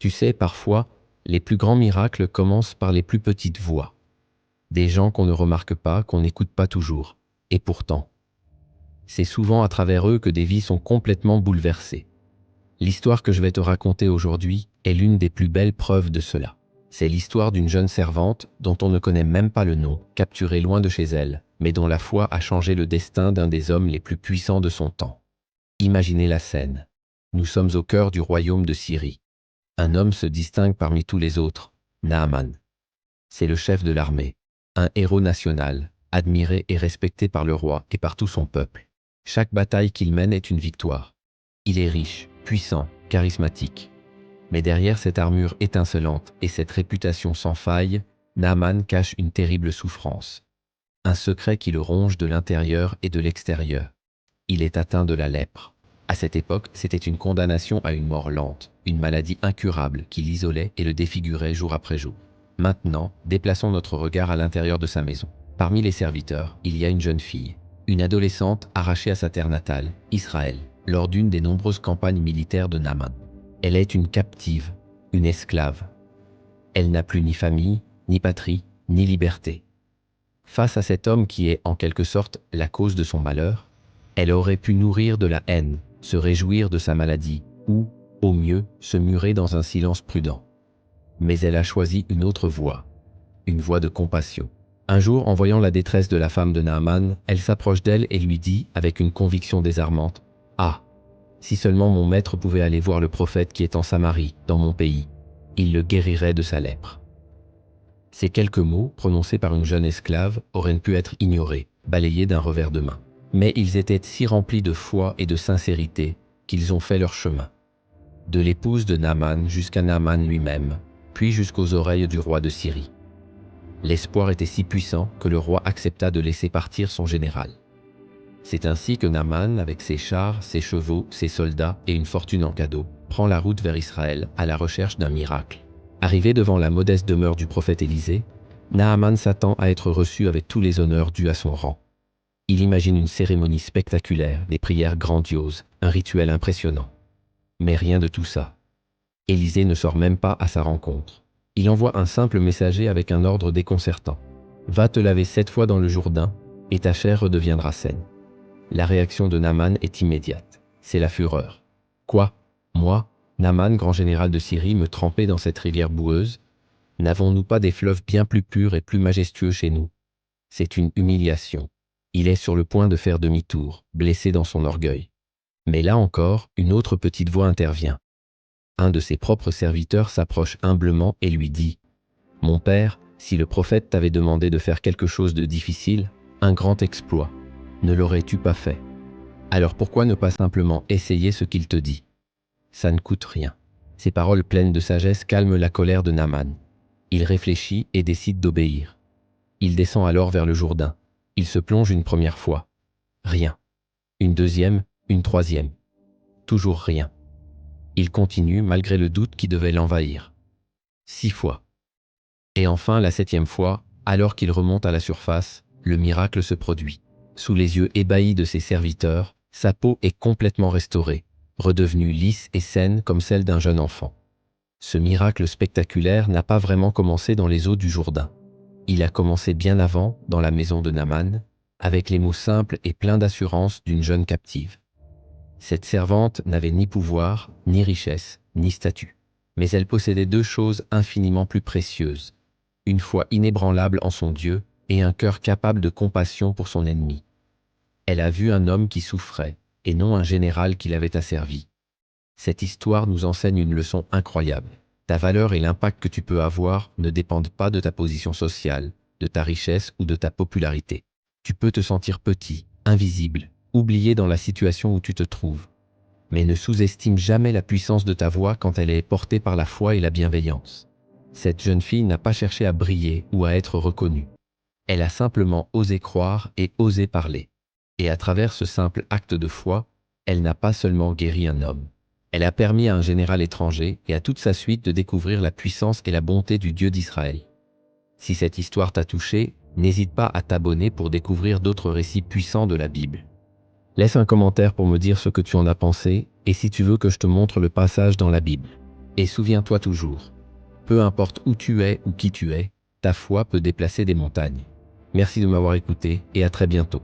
Tu sais, parfois, les plus grands miracles commencent par les plus petites voix. Des gens qu'on ne remarque pas, qu'on n'écoute pas toujours. Et pourtant, c'est souvent à travers eux que des vies sont complètement bouleversées. L'histoire que je vais te raconter aujourd'hui est l'une des plus belles preuves de cela. C'est l'histoire d'une jeune servante dont on ne connaît même pas le nom, capturée loin de chez elle, mais dont la foi a changé le destin d'un des hommes les plus puissants de son temps. Imaginez la scène. Nous sommes au cœur du royaume de Syrie. Un homme se distingue parmi tous les autres, Naaman. C'est le chef de l'armée, un héros national, admiré et respecté par le roi et par tout son peuple. Chaque bataille qu'il mène est une victoire. Il est riche, puissant, charismatique. Mais derrière cette armure étincelante et cette réputation sans faille, Naaman cache une terrible souffrance. Un secret qui le ronge de l'intérieur et de l'extérieur. Il est atteint de la lèpre. À cette époque, c'était une condamnation à une mort lente, une maladie incurable qui l'isolait et le défigurait jour après jour. Maintenant, déplaçons notre regard à l'intérieur de sa maison. Parmi les serviteurs, il y a une jeune fille, une adolescente arrachée à sa terre natale, Israël, lors d'une des nombreuses campagnes militaires de Naaman. Elle est une captive, une esclave. Elle n'a plus ni famille, ni patrie, ni liberté. Face à cet homme qui est, en quelque sorte, la cause de son malheur, elle aurait pu nourrir de la haine, se réjouir de sa maladie, ou, au mieux, se murer dans un silence prudent. Mais elle a choisi une autre voie, une voie de compassion. Un jour, en voyant la détresse de la femme de Naaman, elle s'approche d'elle et lui dit, avec une conviction désarmante, « Ah, si seulement mon maître pouvait aller voir le prophète qui est en Samarie, dans mon pays, il le guérirait de sa lèpre. » Ces quelques mots, prononcés par une jeune esclave, auraient pu être ignorés, balayés d'un revers de main. Mais ils étaient si remplis de foi et de sincérité qu'ils ont fait leur chemin. De l'épouse de Naaman jusqu'à Naaman lui-même, puis jusqu'aux oreilles du roi de Syrie. L'espoir était si puissant que le roi accepta de laisser partir son général. C'est ainsi que Naaman, avec ses chars, ses chevaux, ses soldats et une fortune en cadeau, prend la route vers Israël à la recherche d'un miracle. Arrivé devant la modeste demeure du prophète Élisée, Naaman s'attend à être reçu avec tous les honneurs dus à son rang. Il imagine une cérémonie spectaculaire, des prières grandioses, un rituel impressionnant. Mais rien de tout ça. Élisée ne sort même pas à sa rencontre. Il envoie un simple messager avec un ordre déconcertant. « Va te laver 7 fois dans le Jourdain, et ta chair redeviendra saine. » La réaction de Naaman est immédiate. C'est la fureur. « Quoi? Moi, Naaman, grand général de Syrie, me tremper dans cette rivière boueuse? N'avons-nous pas des fleuves bien plus purs et plus majestueux chez nous? » C'est une humiliation. Il est sur le point de faire demi-tour, blessé dans son orgueil. Mais là encore, une autre petite voix intervient. Un de ses propres serviteurs s'approche humblement et lui dit « Mon père, si le prophète t'avait demandé de faire quelque chose de difficile, un grand exploit, ne l'aurais-tu pas fait? Alors pourquoi ne pas simplement essayer ce qu'il te dit? Ça ne coûte rien. » Ces paroles pleines de sagesse calment la colère de Naaman. Il réfléchit et décide d'obéir. Il descend alors vers le Jourdain. Il se plonge une première fois. Rien. Une deuxième, une troisième. Toujours rien. Il continue malgré le doute qui devait l'envahir. 6 fois. Et enfin, la 7e fois, alors qu'il remonte à la surface, le miracle se produit. Sous les yeux ébahis de ses serviteurs, sa peau est complètement restaurée, redevenue lisse et saine comme celle d'un jeune enfant. Ce miracle spectaculaire n'a pas vraiment commencé dans les eaux du Jourdain. Il a commencé bien avant, dans la maison de Naaman, avec les mots simples et pleins d'assurance d'une jeune captive. Cette servante n'avait ni pouvoir, ni richesse, ni statut. Mais elle possédait 2 choses infiniment plus précieuses. Une foi inébranlable en son Dieu et un cœur capable de compassion pour son ennemi. Elle a vu un homme qui souffrait, et non un général qui l'avait asservi. Cette histoire nous enseigne une leçon incroyable. Ta valeur et l'impact que tu peux avoir ne dépendent pas de ta position sociale, de ta richesse ou de ta popularité. Tu peux te sentir petit, invisible, oublié dans la situation où tu te trouves. Mais ne sous-estime jamais la puissance de ta voix quand elle est portée par la foi et la bienveillance. Cette jeune fille n'a pas cherché à briller ou à être reconnue. Elle a simplement osé croire et osé parler. Et à travers ce simple acte de foi, elle n'a pas seulement guéri un homme. Elle a permis à un général étranger et à toute sa suite de découvrir la puissance et la bonté du Dieu d'Israël. Si cette histoire t'a touché, n'hésite pas à t'abonner pour découvrir d'autres récits puissants de la Bible. Laisse un commentaire pour me dire ce que tu en as pensé et si tu veux que je te montre le passage dans la Bible. Et souviens-toi toujours, peu importe où tu es ou qui tu es, ta foi peut déplacer des montagnes. Merci de m'avoir écouté et à très bientôt.